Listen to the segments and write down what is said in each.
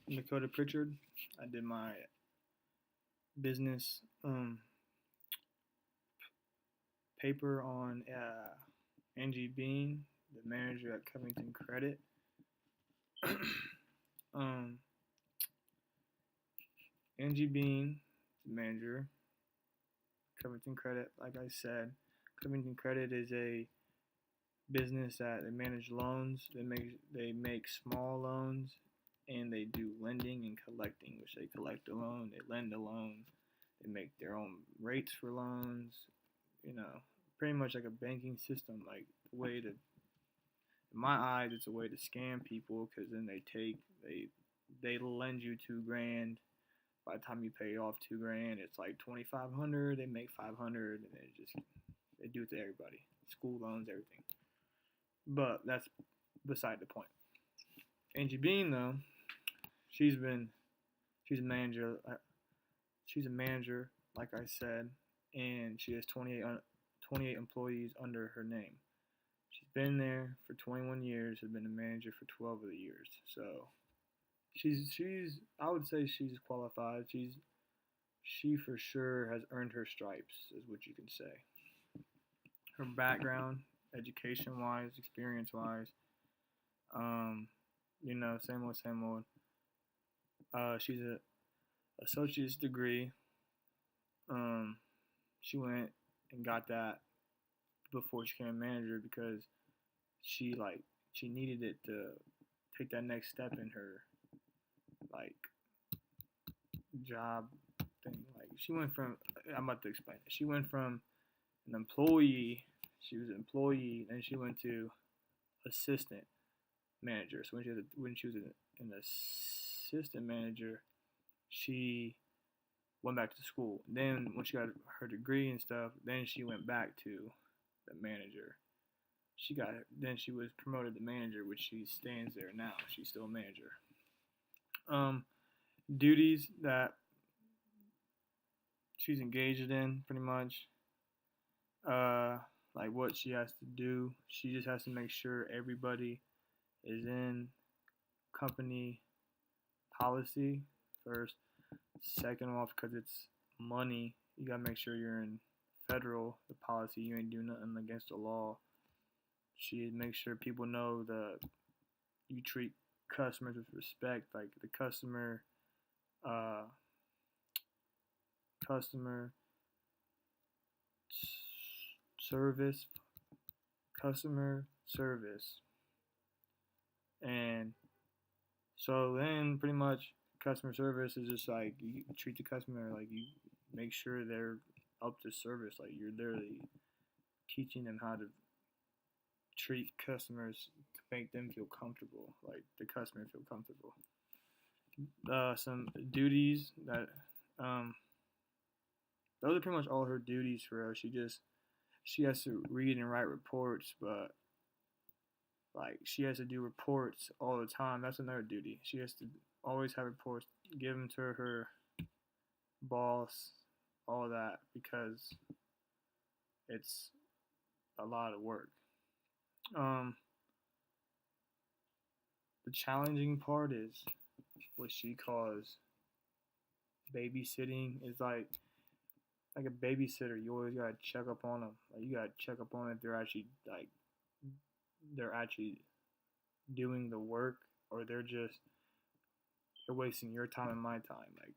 Dakota Pritchard. I did my business paper on Angie Bean, the manager at Covington Credit. um, Angie Bean, the manager, Covington Credit. Like I said, Covington Credit is a business that they manage loans. They make small loans, and they do lending and collecting, which they collect a loan, they lend a loan, they make their own rates for loans. You know, pretty much like a banking system. Like the way to, in my eyes, it's a way to scam people because then they lend you 2 grand. By the time you pay off 2 grand, it's like 2,500. They make 500, and they do it to everybody. School loans, everything. But that's beside the point. Angie Bean though, she's been she's a manager. She's a manager, like I said, and she has 28 employees under her name. She's been there for 21 years. Has been a manager for 12 of the years. So she's I would say she's qualified. She for sure has earned her stripes, is what you can say. Her background, education wise, experience wise, um, same old, same old. She's a associate's degree. Um, she went and got that before she became a manager because she like she needed it to take that next step in her like job thing. Like she went from I'm about to explain it. She went from an employee. She was an employee, and she went to assistant manager. So when she was an assistant manager, she went back to school. Then when she got her degree and stuff, then she went back to the manager. She was promoted to manager, which she stands there now. She's still a manager. Um, Duties that she's engaged in, pretty much. Uh, like what she has to do. She just has to make sure everybody is in company policy first. Second off, because it's money, you gotta make sure you're in federal the policy. You ain't doing nothing against the law. She makes sure people know that you treat customers with respect. Like the uh, customer service, customer service, and so then pretty much customer service is just like you treat the customer like you make sure they're up to service. Like you're literally teaching them how to treat customers to make them feel comfortable, like the customer feel comfortable. Some duties that um, those are pretty much all her duties for her. She has to read and write reports, but like she has to do reports all the time. That's another duty. She has to always have reports, give them to her boss, all that because it's a lot of work. Um, the challenging part is what she calls babysitting. Is like a babysitter. You always gotta check up on them. Like you gotta check up on if they're actually doing the work or they're wasting your time and my time. Like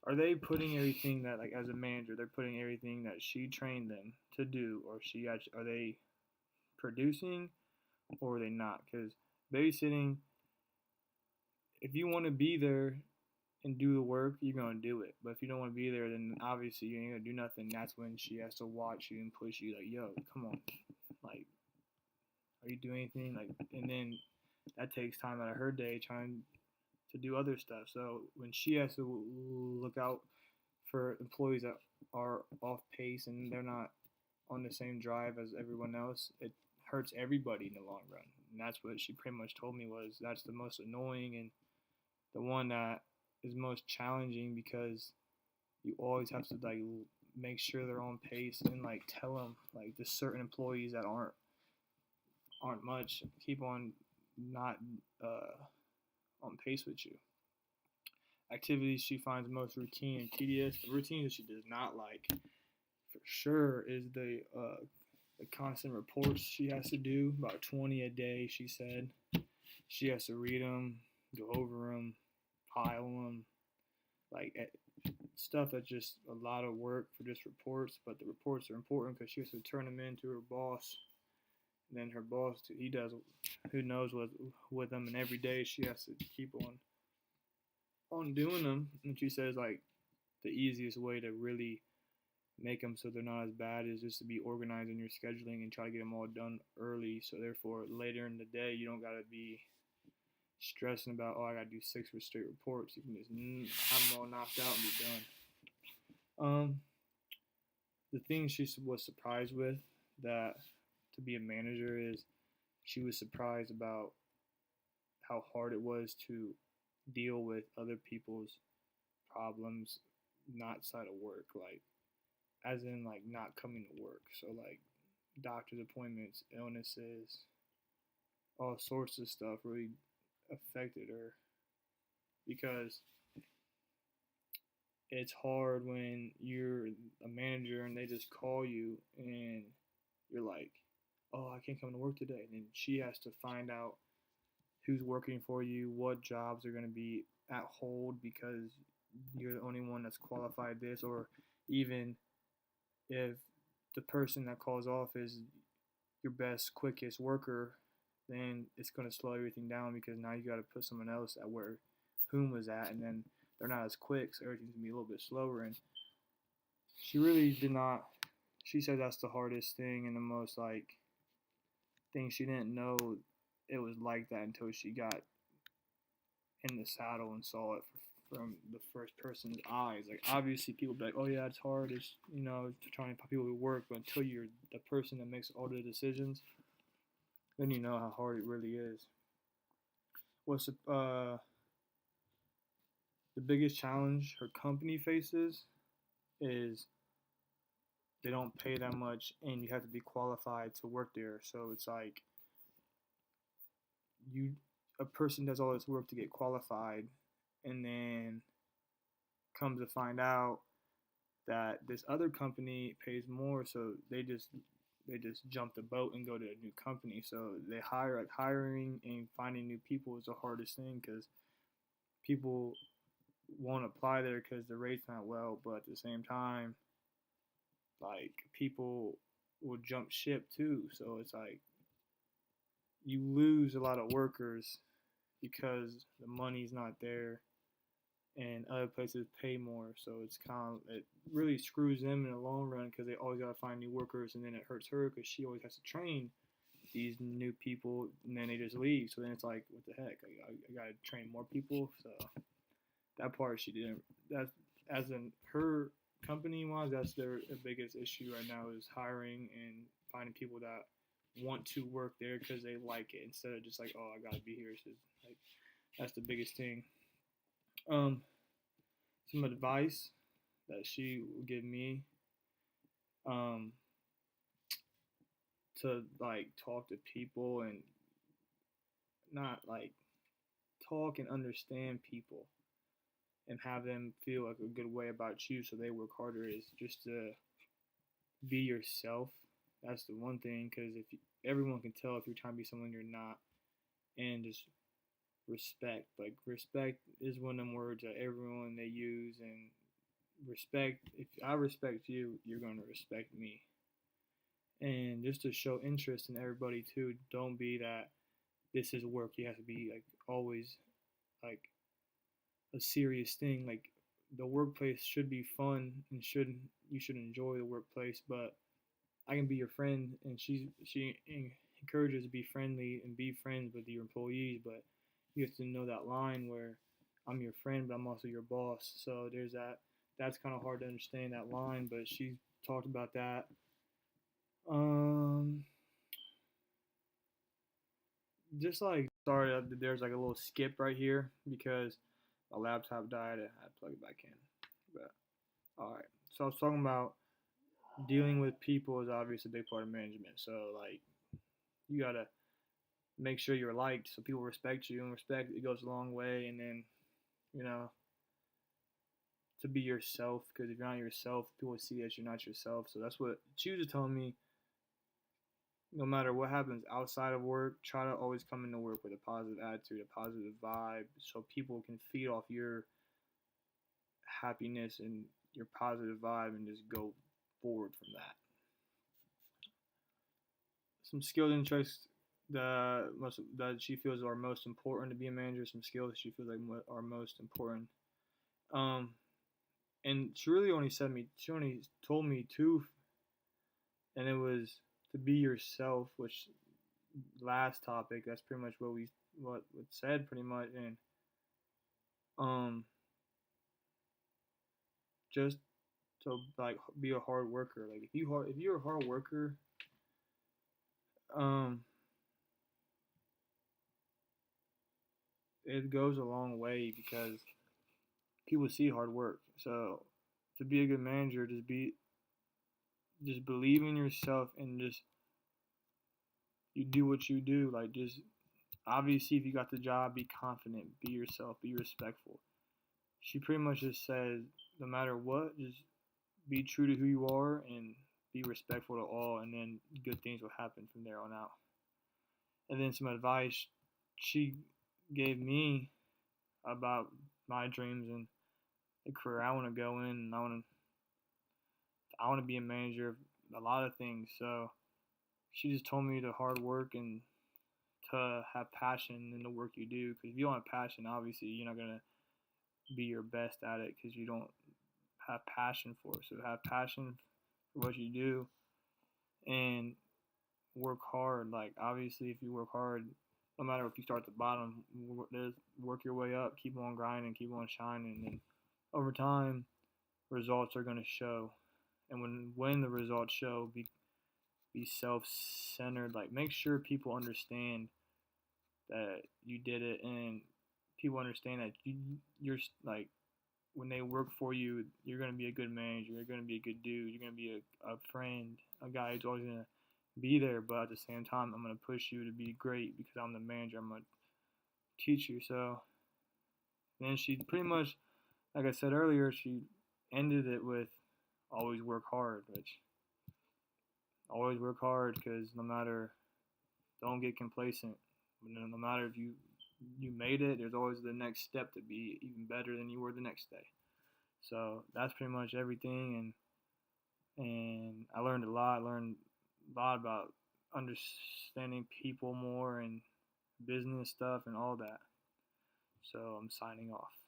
are they putting everything that like as a manager they're putting everything that she trained them to do, or she actually are they producing or are they not? Because babysitting, if you want to be there and do the work, you're gonna do it. But if you don't want to be there, then obviously you ain't gonna do nothing. That's when she has to watch you and push you, like, yo, come on, like, are you doing anything? Like, and then that takes time out of her day trying to do other stuff. So when she has to look out for employees that are off pace and they're not on the same drive as everyone else, it hurts everybody in the long run. And that's what she pretty much told me was that's the most annoying and the one that is most challenging because you always have to like make sure they're on pace and like tell them like the certain employees that aren't much keep on not on pace with you. Activities she finds most routine and tedious. The routine that she does not like, for sure, is the constant reports she has to do, about 20 a day, she said. She has to read them, go over them, pile them, like stuff that's just a lot of work for just reports. But the reports are important because she has to turn them in to her boss. And then her boss, he does who knows what with them, and every day she has to keep on doing them. And she says like the easiest way to really make them so they're not as bad is just to be organized in your scheduling and try to get them all done early. So therefore, later in the day, you don't gotta be stressing about, oh, I gotta do 6 straight reports. You can just have them all knocked out and be done. The thing she was surprised with, that to be a manager, is she was surprised about how hard it was to deal with other people's problems not outside of work, like as in like not coming to work. So like doctor's appointments, illnesses, all sorts of stuff really affected her, because it's hard when you're a manager and they just call you and you're like, oh, I can't come to work today. And then she has to find out who's working for you, what jobs are going to be at hold because you're the only one that's qualified this, or even if the person that calls off is your best, quickest worker, then it's going to slow everything down because now you got to put someone else at where whom was at, and then they're not as quick, so everything's going to be a little bit slower. And she really did not, she said that's the hardest thing and the most like thing she didn't know it was like that until she got in the saddle and saw it from the first person's eyes. Like obviously people be like, oh yeah, it's hard, it's trying to put people to work, but until you're the person that makes all the decisions, then you know how hard it really is. What's the biggest challenge her company faces is they don't pay that much and you have to be qualified to work there. So it's like a person does all this work to get qualified, and then comes to find out that this other company pays more, so they just jump the boat and go to a new company. So they hiring and finding new people is the hardest thing, because people won't apply there because the rate's not well, but at the same time, like people will jump ship too. So it's like you lose a lot of workers because the money's not there and other places pay more. So it really screws them in the long run because they always got to find new workers, and then it hurts her because she always has to train these new people, and then they just leave. So then it's like, what the heck? I got to train more people. So that part she didn't. That's as in her company wise, that's their biggest issue right now, is hiring and finding people that want to work there because they like it, instead of just like, oh, I gotta be here. So like that's the biggest thing. Some advice that she would give me, to like talk to people and not like talk and understand people and have them feel like a good way about you so they work harder, is just to be yourself. That's the one thing, because everyone can tell if you're trying to be someone you're not. And just respect. Like respect is one of them words that everyone they use, and respect, if I respect you, you're going to respect me. And just to show interest in everybody too. Don't be that this is work. You have to be like always like a serious thing. Like the workplace should be fun and you should enjoy the workplace, but I can be your friend, and she encourages to be friendly and be friends with your employees, but you have to know that line where I'm your friend, but I'm also your boss. So there's that. That's kind of hard to understand, that line, but she talked about that. Just like sorry, there's like a little skip right here because my laptop died. I had to plug it back in. But all right, so I was talking about dealing with people is obviously a big part of management. So like you gotta make sure you're liked so people respect you, and respect, it goes a long way. And then, you know, to be yourself, because if you're not yourself, people see that you're not yourself. So that's what she was telling me. No matter what happens outside of work, try to always come into work with a positive attitude, a positive vibe, so people can feed off your happiness and your positive vibe and just go forward from that. Some skills and traits that she feels are most important to be a manager. Some skills that she feels like are most important. Um, and she only told me two, and it was to be yourself, which last topic. That's pretty much what was said pretty much, and um, just to like be a hard worker. Like if you're a hard worker, um, it goes a long way because people see hard work. So to be a good manager, just believe in yourself and just you do what you do. Like just obviously, if you got the job, be confident, be yourself, be respectful. She pretty much just says no matter what, just be true to who you are and be respectful to all, and then good things will happen from there on out. And then some advice she gave me about my dreams and the career I want to go in, and I want to be a manager of a lot of things. So she just told me to hard work and to have passion in the work you do. Because if you don't have passion, obviously you're not gonna be your best at it because you don't have passion for it. So have passion for what you do and work hard. Like obviously, if you work hard, no matter if you start at the bottom, work your way up. Keep on grinding, keep on shining, and over time, results are gonna show. And when the results show, be self-centered. Like make sure people understand that you did it, and people understand that you're like when they work for you, you're gonna be a good manager. You're gonna be a good dude. You're gonna be a friend, a guy who's always gonna be there. But at the same time, I'm gonna push you to be great because I'm the manager. I'm gonna teach you. So then she pretty much, like I said earlier, she ended it with always work hard, which always work hard because no matter, don't get complacent. No matter if you made it, there's always the next step to be even better than you were the next day. So that's pretty much everything, and I learned a lot. I learned a lot about understanding people more and business stuff and all that. So I'm signing off.